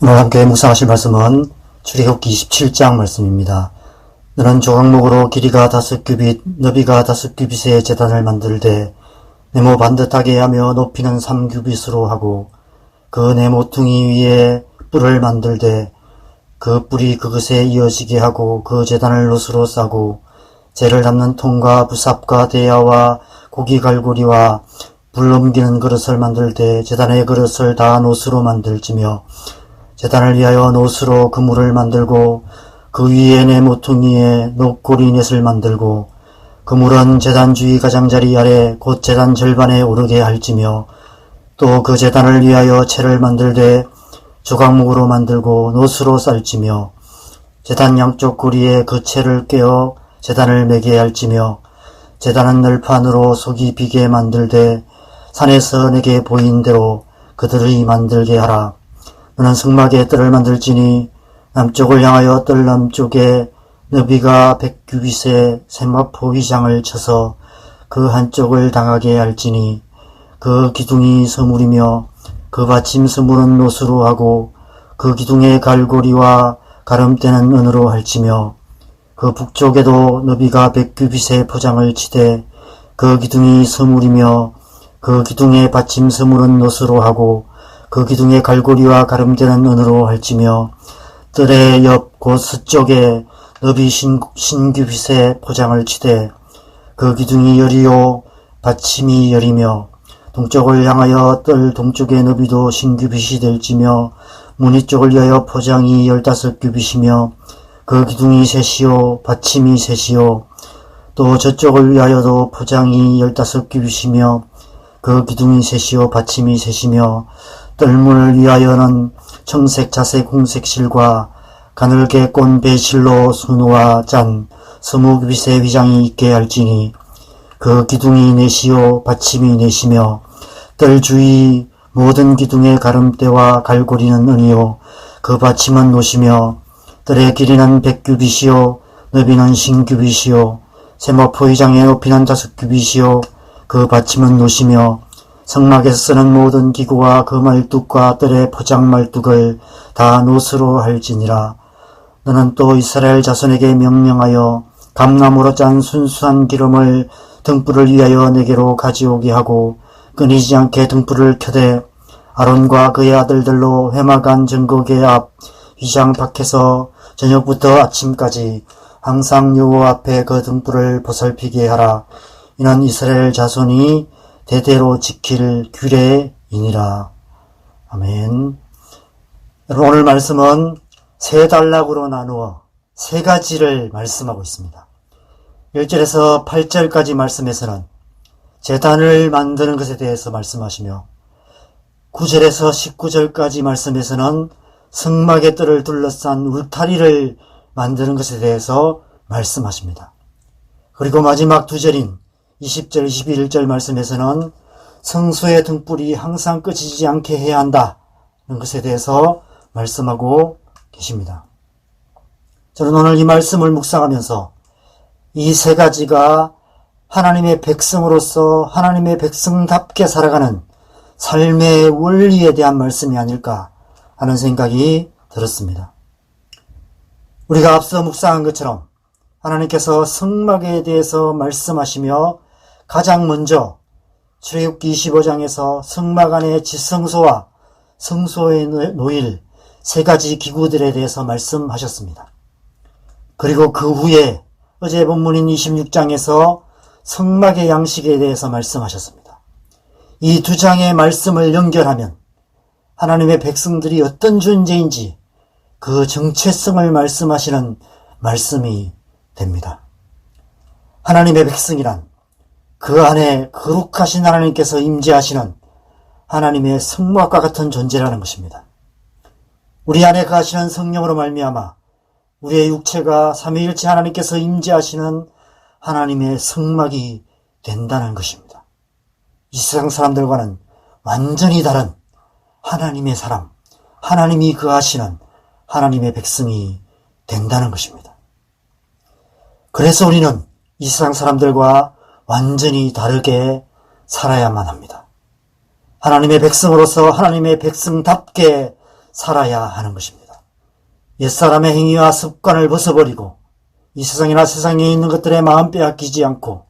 오늘 함께 묵상하실 말씀은 출애굽기 27장 말씀입니다. 너는 조각목으로 길이가 5규빗, 너비가 5규빗의 제단을 만들되 네모 반듯하게 하며 높이는 3규빗으로 하고 그 네모퉁이 위에 뿔을 만들되 그 뿔이 그것에 이어지게 하고 그 제단을 놋으로 싸고 재를 담는 통과 부삽과 대야와 고기 갈고리와 불 옮기는 그릇을 만들되 제단의 그릇을 다 놋으로 만들지며 제단을 위하여 놋으로 그물을 만들고 그 위에 네모퉁이에 녹고리 넷을 만들고 그물은 제단 주위 가장자리 아래 곧 제단 절반에 오르게 할지며 또 그 제단을 위하여 채를 만들되 조각목으로 만들고 놋으로 쌀지며 제단 양쪽 고리에 그 채를 꿰어 제단을 매게 할지며 제단은 널판으로 속이 비게 만들되 산에서 내게 보인 대로 그들이 만들게 하라. 너는 성막에 뜰을 만들지니 남쪽을 향하여 뜰 남쪽에 너비가 100규빗의 세마포 휘장을 쳐서 그 한쪽을 당하게 할지니 그 기둥이 서물이며 그 받침 서물은 놋으로 하고 그 기둥의 갈고리와 가름대는 은으로 할지며 그 북쪽에도 너비가 100규빗의 포장을 치되 그 기둥이 서물이며 그 기둥의 받침 서물은 놋으로 하고 그 기둥의 갈고리와 가름대는 은으로 할지며 뜰의 옆 곧 서쪽에 너비 신규빗의 포장을 치되 그 기둥이 열이요 받침이 열이며 동쪽을 향하여 뜰 동쪽의 너비도 신규빗이 될지며 무늬 쪽을 위하여 포장이 15규빗이며 그 기둥이 셋이요 받침이 셋이요 또 저쪽을 위하여도 포장이 15규빗이며 그 기둥이 셋이요 받침이 셋이며 뜰문을 위하여는 청색 자색 홍색 실과 가늘게 꼰 배실로 순우와 짠 서무규빗의 휘장이 있게 할지니 그 기둥이 넷이요 받침이 넷이며 뜰 주위 모든 기둥의 가름대와 갈고리는 은이요 그 받침은 놋이며 뜰의 길이는 100규빗이요 너비는 신규빗이요 세마포 휘장의 높이는 5규빗이요 그 받침은 놋이며 성막에서 쓰는 모든 기구와 그 말뚝과 뜰의 포장 말뚝을 다 놋으로 할지니라. 너는 또 이스라엘 자손에게 명령하여 감나무로 짠 순수한 기름을 등불을 위하여 내게로 가져오게 하고 끊이지 않게 등불을 켜되 아론과 그의 아들들로 회막안 증거계 앞 휘장 밖에서 저녁부터 아침까지 항상 여호와 앞에 그 등불을 보살피게 하라. 이는 이스라엘 자손이 대대로 지킬 규례이니라. 아멘. 여러분, 오늘 말씀은 세 단락으로 나누어 세 가지를 말씀하고 있습니다. 1절에서 8절까지 말씀에서는 제단을 만드는 것에 대해서 말씀하시며 9절에서 19절까지 말씀에서는 성막의 뜰을 둘러싼 울타리를 만드는 것에 대해서 말씀하십니다. 그리고 마지막 두 절인 20절, 21절 말씀에서는 성소의 등불이 항상 꺼지지 않게 해야 한다는 것에 대해서 말씀하고 계십니다. 저는 오늘 이 말씀을 묵상하면서 이 세 가지가 하나님의 백성으로서 하나님의 백성답게 살아가는 삶의 원리에 대한 말씀이 아닐까 하는 생각이 들었습니다. 우리가 앞서 묵상한 것처럼 하나님께서 성막에 대해서 말씀하시며 가장 먼저 출애굽기 25장에서 성막 안의 지성소와 성소에 놓일 세 가지 기구들에 대해서 말씀하셨습니다. 그리고 그 후에 어제 본문인 26장에서 성막의 양식에 대해서 말씀하셨습니다. 이 두 장의 말씀을 연결하면 하나님의 백성들이 어떤 존재인지 그 정체성을 말씀하시는 말씀이 됩니다. 하나님의 백성이란 그 안에 거룩하신 하나님께서 임재하시는 하나님의 성막과 같은 존재라는 것입니다. 우리 안에 거하시는 성령으로 말미암아 우리의 육체가 삼위일체 하나님께서 임재하시는 하나님의 성막이 된다는 것입니다. 이 세상 사람들과는 완전히 다른 하나님의 사람, 하나님이 거하시는 하나님의 백성이 된다는 것입니다. 그래서 우리는 이 세상 사람들과 완전히 다르게 살아야만 합니다. 하나님의 백성으로서 하나님의 백성답게 살아야 하는 것입니다. 옛사람의 행위와 습관을 벗어버리고 이 세상이나 세상에 있는 것들에 마음 빼앗기지 않고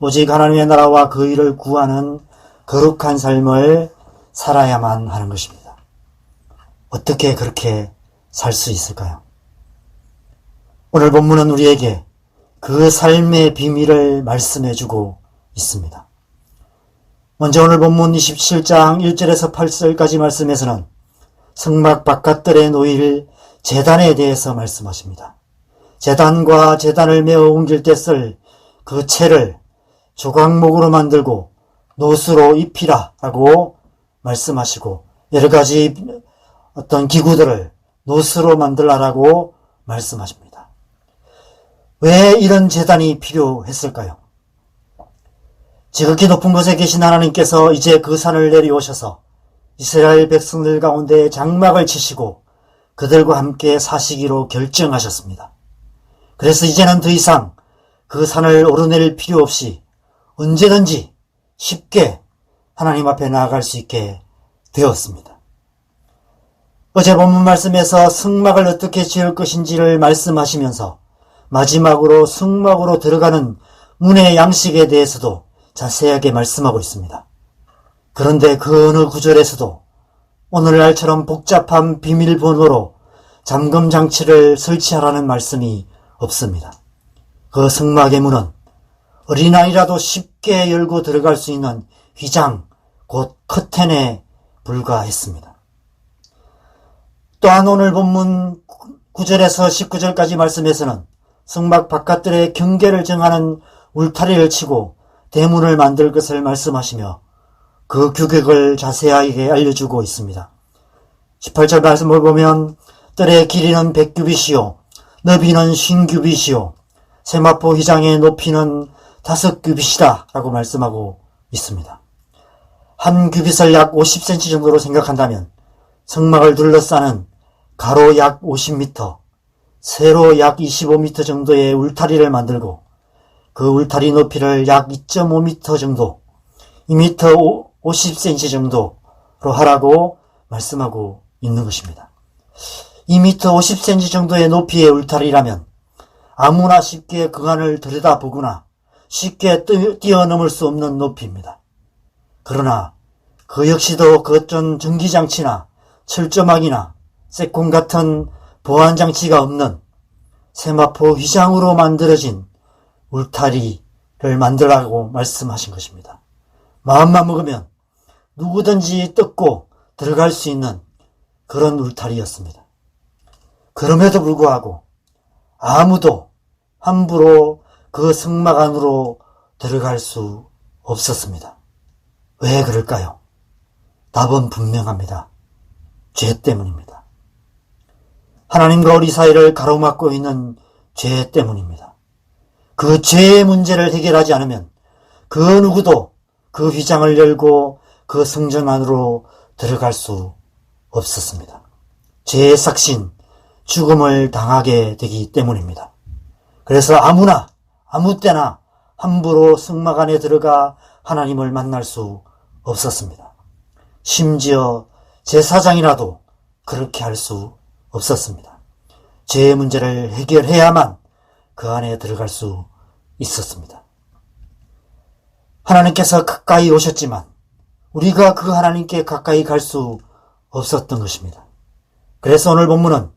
오직 하나님의 나라와 그 일을 구하는 거룩한 삶을 살아야만 하는 것입니다. 어떻게 그렇게 살 수 있을까요? 오늘 본문은 우리에게 그 삶의 비밀을 말씀해주고 있습니다. 먼저 오늘 본문 27장 1절에서 8절까지 말씀에서는 성막 바깥들에 놓일 제단에 대해서 말씀하십니다. 제단과 제단을 메어 옮길 때 쓸 그 채를 조각목으로 만들고 노수로 입히라 라고 말씀하시고 여러 가지 어떤 기구들을 노수로 만들라라고 말씀하십니다. 왜 이런 제단이 필요했을까요? 지극히 높은 곳에 계신 하나님께서 이제 그 산을 내려오셔서 이스라엘 백성들 가운데 장막을 치시고 그들과 함께 사시기로 결정하셨습니다. 그래서 이제는 더 이상 그 산을 오르내릴 필요 없이 언제든지 쉽게 하나님 앞에 나아갈 수 있게 되었습니다. 어제 본문 말씀에서 성막을 어떻게 지을 것인지를 말씀하시면서 마지막으로 성막으로 들어가는 문의 양식에 대해서도 자세하게 말씀하고 있습니다. 그런데 그 어느 구절에서도 오늘날처럼 복잡한 비밀번호로 잠금장치를 설치하라는 말씀이 없습니다. 그 성막의 문은 어린아이라도 쉽게 열고 들어갈 수 있는 휘장, 곧 커튼에 불과했습니다. 또한 오늘 본문 9절에서 19절까지 말씀에서는 성막 바깥들의 경계를 정하는 울타리를 치고 대문을 만들 것을 말씀하시며 그 규격을 자세하게 알려주고 있습니다. 18절 말씀을 보면 뜰의 길이는 100규빗이요 너비는 50규빗이요 세마포 휘장의 높이는 5규빗이다 라고 말씀하고 있습니다. 한 규빗을 약 50cm 정도로 생각한다면 성막을 둘러싸는 가로 약 50m, 세로 약 25m 정도의 울타리를 만들고 그 울타리 높이를 약 2.5m 정도, 2m 50cm 정도로 하라고 말씀하고 있는 것입니다. 2m 50cm 정도의 높이의 울타리라면 아무나 쉽게 그 안을 들여다보거나 쉽게 뛰어넘을 수 없는 높이입니다. 그러나 그 역시도 그 어떤 전기장치나 철조망이나 세콘 같은 보안장치가 없는 세마포 휘장으로 만들어진 울타리를 만들라고 말씀하신 것입니다. 마음만 먹으면 누구든지 뜯고 들어갈 수 있는 그런 울타리였습니다. 그럼에도 불구하고 아무도 함부로 그 성막 안으로 들어갈 수 없었습니다. 왜 그럴까요? 답은 분명합니다. 죄 때문입니다. 하나님과 우리 사이를 가로막고 있는 죄 때문입니다. 그 죄의 문제를 해결하지 않으면 그 누구도 그 휘장을 열고 그 성전 안으로 들어갈 수 없었습니다. 죄의 삭신, 죽음을 당하게 되기 때문입니다. 그래서 아무나 아무 때나 함부로 성막 안에 들어가 하나님을 만날 수 없었습니다. 심지어 제사장이라도 그렇게 할 수 없었습니다. 죄의 문제를 해결해야만 그 안에 들어갈 수 있었습니다. 하나님께서 가까이 오셨지만 우리가 그 하나님께 가까이 갈 수 없었던 것입니다. 그래서 오늘 본문은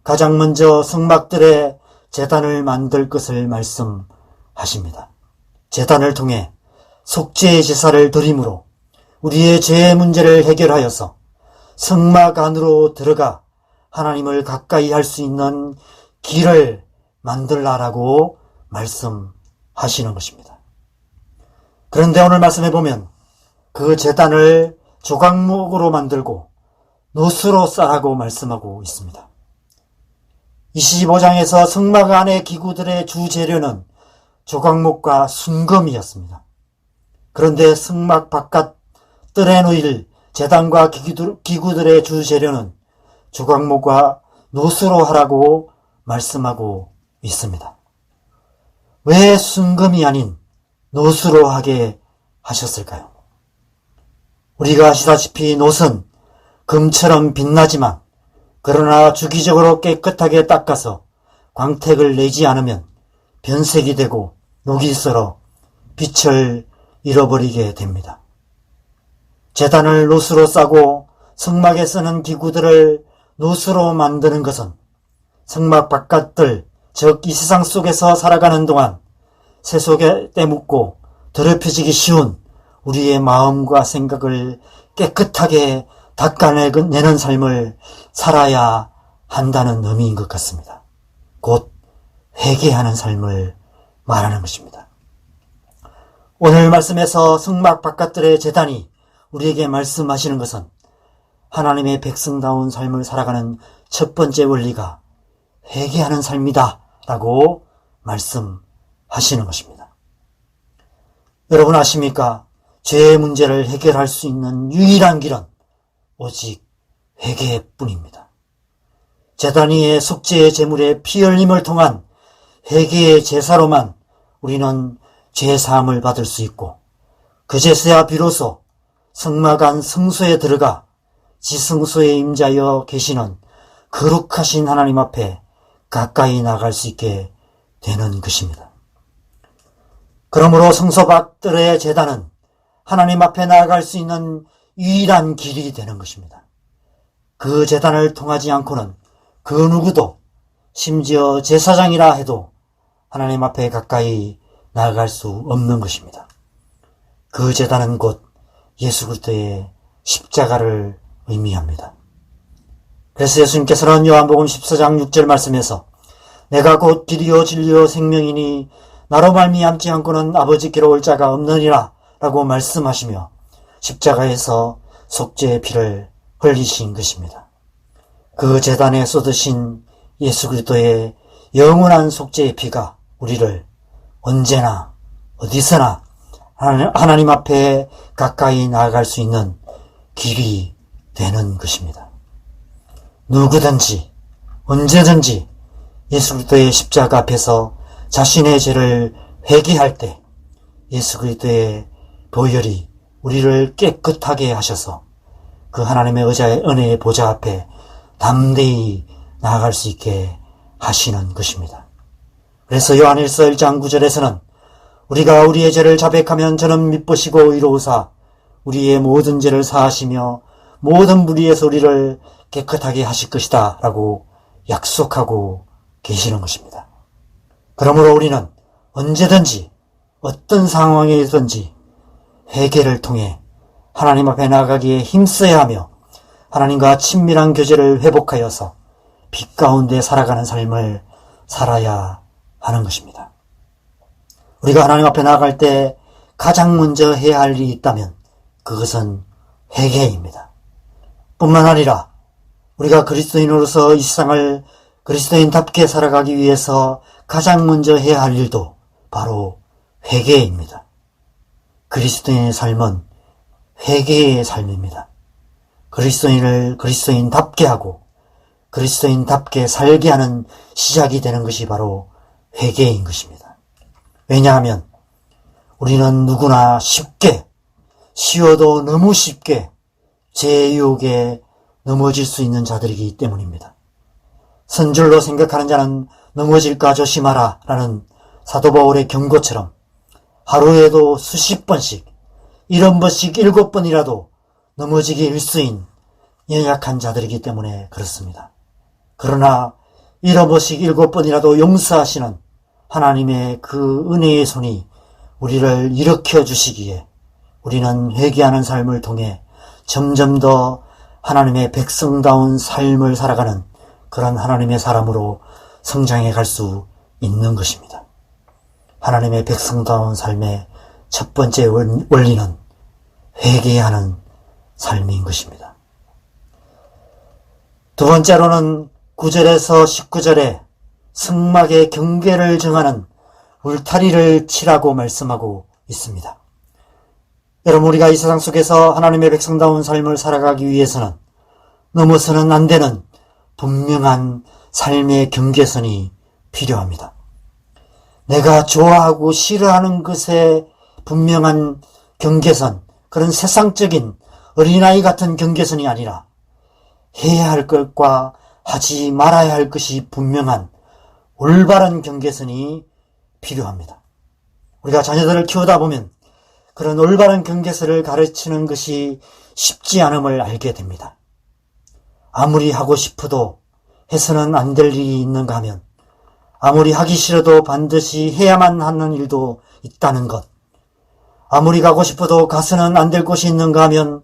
가장 먼저 성막들의 제단을 만들 것을 말씀하십니다. 제단을 통해 속죄의 제사를 드림으로 우리의 죄의 문제를 해결하여서 성막 안으로 들어가 하나님을 가까이 할 수 있는 길을 만들라라고 말씀하시는 것입니다. 그런데 오늘 말씀해 보면 그 제단을 조각목으로 만들고 노수로 싸라고 말씀하고 있습니다. 25장에서 성막 안의 기구들의 주 재료는 조각목과 순금이었습니다. 그런데 성막 바깥 뜰에 놓일 제단과 기구들의 주 재료는 조각목과 노수로 하라고 말씀하고 있습니다. 왜 순금이 아닌 노수로 하게 하셨을까요? 우리가 아시다시피 노선, 금처럼 빛나지만 그러나 주기적으로 깨끗하게 닦아서 광택을 내지 않으면 변색이 되고 녹이 슬어 빛을 잃어버리게 됩니다. 제단을 노수로 싸고 성막에 쓰는 기구들을 노수로 만드는 것은 성막 바깥들, 즉 이 세상 속에서 살아가는 동안 세속에 때묻고 더럽혀지기 쉬운 우리의 마음과 생각을 깨끗하게 닦아내는 삶을 살아야 한다는 의미인 것 같습니다. 곧 회개하는 삶을 말하는 것입니다. 오늘 말씀에서 성막 바깥들의 제단이 우리에게 말씀하시는 것은 하나님의 백성다운 삶을 살아가는 첫 번째 원리가 회개하는 삶이다 라고 말씀하시는 것입니다. 여러분 아십니까? 죄의 문제를 해결할 수 있는 유일한 길은 오직 회개뿐입니다. 제단 위의 속죄의 제물의 피 흘림을 통한 회개의 제사로만 우리는 죄사함을 받을 수 있고 그제서야 비로소 성막 안 성소에 들어가 지성소에 임자여 계시는 거룩하신 하나님 앞에 가까이 나갈 수 있게 되는 것입니다. 그러므로 성소 밖들의 제단은 하나님 앞에 나아갈 수 있는 유일한 길이 되는 것입니다. 그 제단을 통하지 않고는 그 누구도 심지어 제사장이라 해도 하나님 앞에 가까이 나아갈 수 없는 것입니다. 그 제단은 곧 예수 그리스도의 십자가를 의미합니다. 그래서 예수님께서는 요한복음 14장 6절 말씀에서 내가 곧 길이요 진리요 생명이니 나로 말미암지 않고는 아버지께로 올 자가 없느니라 라고 말씀하시며 십자가에서 속죄의 피를 흘리신 것입니다. 그 제단에 쏟으신 예수 그리스도의 영원한 속죄의 피가 우리를 언제나 어디서나 하나님 앞에 가까이 나아갈 수 있는 길이 되는 것입니다. 누구든지 언제든지 예수 그리스도의 십자가 앞에서 자신의 죄를 회개할 때 예수 그리스도의 보혈이 우리를 깨끗하게 하셔서 그 하나님의 의자의 은혜의 보좌 앞에 담대히 나아갈 수 있게 하시는 것입니다. 그래서 요한일서 1장 9절에서는 우리가 우리의 죄를 자백하면 저는 미쁘시고 의로우사 우리의 모든 죄를 사하시며 모든 불의에서 우리를 깨끗하게 하실 것이다 라고 약속하고 계시는 것입니다. 그러므로 우리는 언제든지 어떤 상황에든지 회개를 통해 하나님 앞에 나아가기에 힘써야 하며 하나님과 친밀한 교제를 회복하여서 빛 가운데 살아가는 삶을 살아야 하는 것입니다. 우리가 하나님 앞에 나아갈 때 가장 먼저 해야 할 일이 있다면 그것은 회개입니다. 뿐만 아니라 우리가 그리스도인으로서 이 세상을 그리스도인답게 살아가기 위해서 가장 먼저 해야 할 일도 바로 회개입니다. 그리스도인의 삶은 회개의 삶입니다. 그리스도인을 그리스도인답게 하고 그리스도인답게 살게 하는 시작이 되는 것이 바로 회개인 것입니다. 왜냐하면 우리는 누구나 쉬워도 너무 쉽게 죄의 유혹에 넘어질 수 있는 자들이기 때문입니다. 선줄로 생각하는 자는 넘어질까 조심하라 라는 사도 바울의 경고처럼 하루에도 수십 번씩 70번씩 7번이라도 넘어지기 일수인 연약한 자들이기 때문에 그렇습니다. 그러나 7번씩 7번이라도 용서하시는 하나님의 그 은혜의 손이 우리를 일으켜 주시기에 우리는 회개하는 삶을 통해 점점 더 하나님의 백성다운 삶을 살아가는 그런 하나님의 사람으로 성장해 갈 수 있는 것입니다. 하나님의 백성다운 삶의 첫 번째 원리는 회개하는 삶인 것입니다. 두 번째로는 9절에서 19절에 성막의 경계를 정하는 울타리를 치라고 말씀하고 있습니다. 여러분, 우리가 이 세상 속에서 하나님의 백성다운 삶을 살아가기 위해서는 넘어서는 안 되는 분명한 삶의 경계선이 필요합니다. 내가 좋아하고 싫어하는 것에 분명한 경계선, 그런 세상적인 어린아이 같은 경계선이 아니라 해야 할 것과 하지 말아야 할 것이 분명한 올바른 경계선이 필요합니다. 우리가 자녀들을 키우다 보면 그런 올바른 경계선을 가르치는 것이 쉽지 않음을 알게 됩니다. 아무리 하고 싶어도 해서는 안 될 일이 있는가 하면, 아무리 하기 싫어도 반드시 해야만 하는 일도 있다는 것, 아무리 가고 싶어도 가서는 안 될 곳이 있는가 하면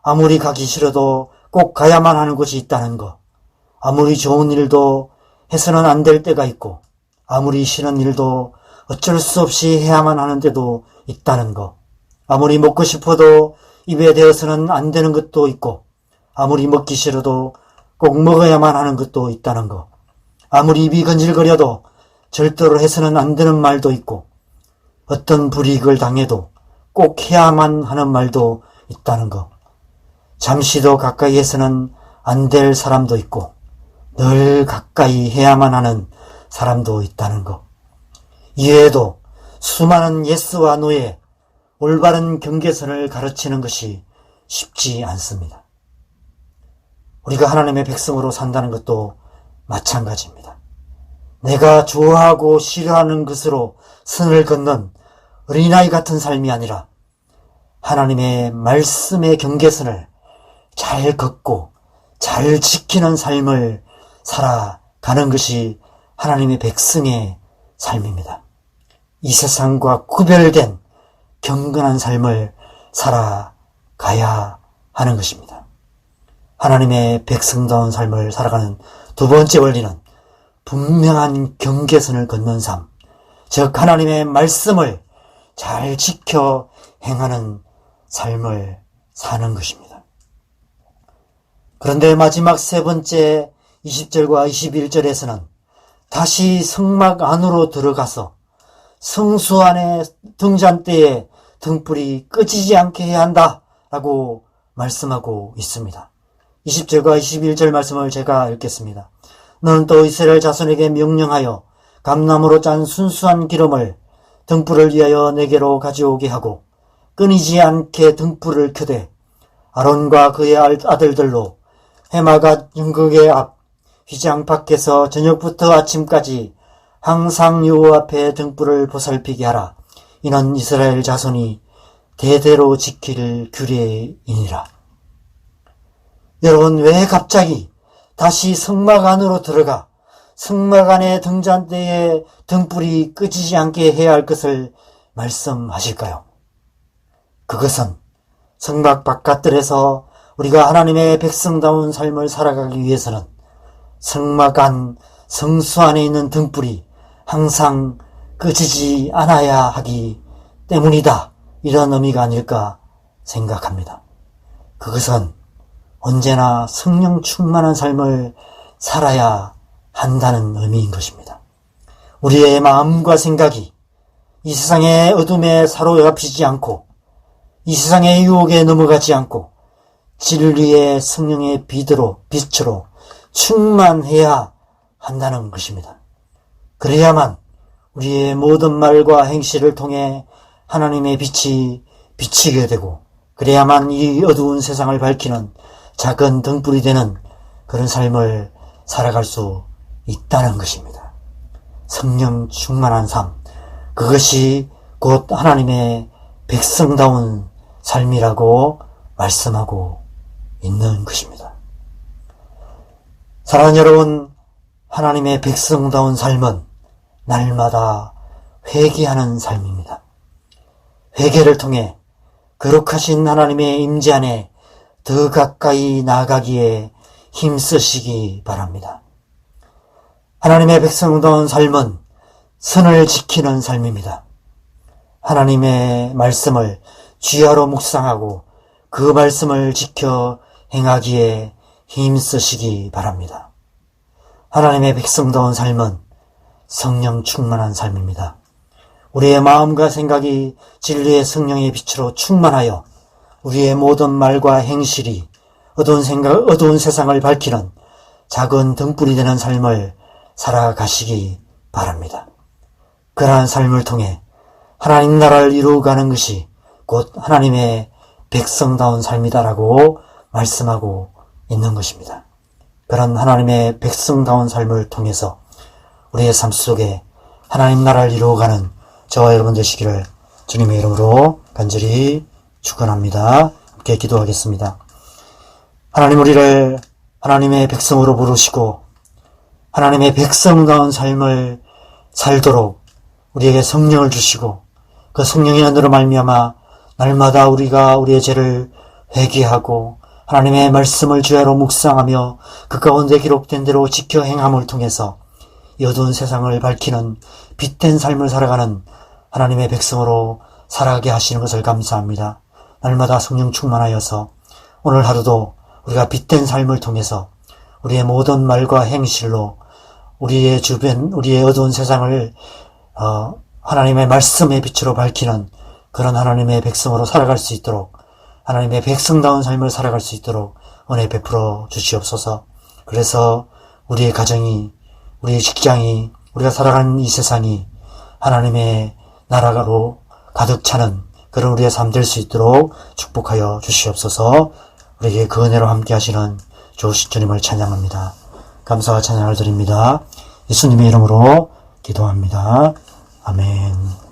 아무리 가기 싫어도 꼭 가야만 하는 곳이 있다는 것, 아무리 좋은 일도 해서는 안 될 때가 있고 아무리 싫은 일도 어쩔 수 없이 해야만 하는 데도 있다는 것, 아무리 먹고 싶어도 입에 대어서는 안 되는 것도 있고 아무리 먹기 싫어도 꼭 먹어야만 하는 것도 있다는 것, 아무리 입이 건질거려도 절대로 해서는 안 되는 말도 있고 어떤 불이익을 당해도 꼭 해야만 하는 말도 있다는 것, 잠시도 가까이 해서는 안 될 사람도 있고 늘 가까이 해야만 하는 사람도 있다는 것, 이외에도 수많은 예스와 노의 올바른 경계선을 가르치는 것이 쉽지 않습니다. 우리가 하나님의 백성으로 산다는 것도 마찬가지입니다. 내가 좋아하고 싫어하는 것으로 선을 긋는 어린아이 같은 삶이 아니라 하나님의 말씀의 경계선을 잘 긋고 잘 지키는 삶을 살아가는 것이 하나님의 백성의 삶입니다. 이 세상과 구별된 경건한 삶을 살아가야 하는 것입니다. 하나님의 백성다운 삶을 살아가는 두 번째 원리는 분명한 경계선을 긋는 삶, 즉 하나님의 말씀을 잘 지켜 행하는 삶을 사는 것입니다. 그런데 마지막 세 번째 20절과 21절에서는 다시 성막 안으로 들어가서 성수 안에 등잔대에 등불이 꺼지지 않게 해야 한다라고 말씀하고 있습니다. 20절과 21절 말씀을 제가 읽겠습니다. 너는 또 이스라엘 자손에게 명령하여 감나무로 짠 순수한 기름을 등불을 위하여 내게로 가져오게 하고 끊이지 않게 등불을 켜되 아론과 그의 아들들로 해마가 증거계 앞 휘장 밖에서 저녁부터 아침까지 항상 여호와 앞에 등불을 보살피게 하라. 이는 이스라엘 자손이 대대로 지킬 규례이니라. 여러분, 왜 갑자기 다시 성막 안으로 들어가 성막 안의 등잔대에 등불이 꺼지지 않게 해야 할 것을 말씀하실까요? 그것은 성막 바깥들에서 우리가 하나님의 백성다운 삶을 살아가기 위해서는 성막 안 성수 안에 있는 등불이 항상 꺼지지 않아야 하기 때문이다. 이런 의미가 아닐까 생각합니다. 그것은 언제나 성령 충만한 삶을 살아야 한다는 의미인 것입니다. 우리의 마음과 생각이 이 세상의 어둠에 사로잡히지 않고 이 세상의 유혹에 넘어가지 않고 진리의 성령의 빛으로 충만해야 한다는 것입니다. 그래야만 우리의 모든 말과 행실을 통해 하나님의 빛이 비치게 되고 그래야만 이 어두운 세상을 밝히는 작은 등불이 되는 그런 삶을 살아갈 수 있다는 것입니다. 성령 충만한 삶, 그것이 곧 하나님의 백성다운 삶이라고 말씀하고 있는 것입니다. 사랑하는 여러분, 하나님의 백성다운 삶은 날마다 회개하는 삶입니다. 회개를 통해 거룩하신 하나님의 임재 안에 더 가까이 나아가기에 힘쓰시기 바랍니다. 하나님의 백성다운 삶은 선을 지키는 삶입니다. 하나님의 말씀을 주야로 묵상하고 그 말씀을 지켜 행하기에 힘쓰시기 바랍니다. 하나님의 백성다운 삶은 성령 충만한 삶입니다. 우리의 마음과 생각이 진리의 성령의 빛으로 충만하여 우리의 모든 말과 행실이 어두운 세상을 밝히는 작은 등불이 되는 삶을 살아가시기 바랍니다. 그러한 삶을 통해 하나님 나라를 이루어가는 것이 곧 하나님의 백성다운 삶이다라고 말씀하고 있는 것입니다. 그런 하나님의 백성다운 삶을 통해서 우리의 삶 속에 하나님 나라를 이루어가는 저와 여러분 되시기를 주님의 이름으로 간절히 축원합니다. 함께 기도하겠습니다. 하나님, 우리를 하나님의 백성으로 부르시고 하나님의 백성다운 삶을 살도록 우리에게 성령을 주시고 그 성령의 은혜로 말미암아 날마다 우리가 우리의 죄를 회개하고 하나님의 말씀을 주야로 묵상하며 그 가운데 기록된 대로 지켜 행함을 통해서 이 어두운 세상을 밝히는 빛된 삶을 살아가는 하나님의 백성으로 살아가게 하시는 것을 감사합니다. 날마다 성령 충만하여서 오늘 하루도 우리가 빛된 삶을 통해서 우리의 모든 말과 행실로 우리의 주변, 우리의 어두운 세상을 하나님의 말씀의 빛으로 밝히는 그런 하나님의 백성으로 살아갈 수 있도록, 하나님의 백성다운 삶을 살아갈 수 있도록 은혜 베풀어 주시옵소서. 그래서 우리의 가정이, 우리의 직장이, 우리가 살아가는 이 세상이 하나님의 나라로 가득 차는 그런 우리의 삶 될 수 있도록 축복하여 주시옵소서. 우리에게 그 은혜로 함께 하시는 좋으신 주님을 찬양합니다. 감사와 찬양을 드립니다. 예수님의 이름으로 기도합니다. 아멘.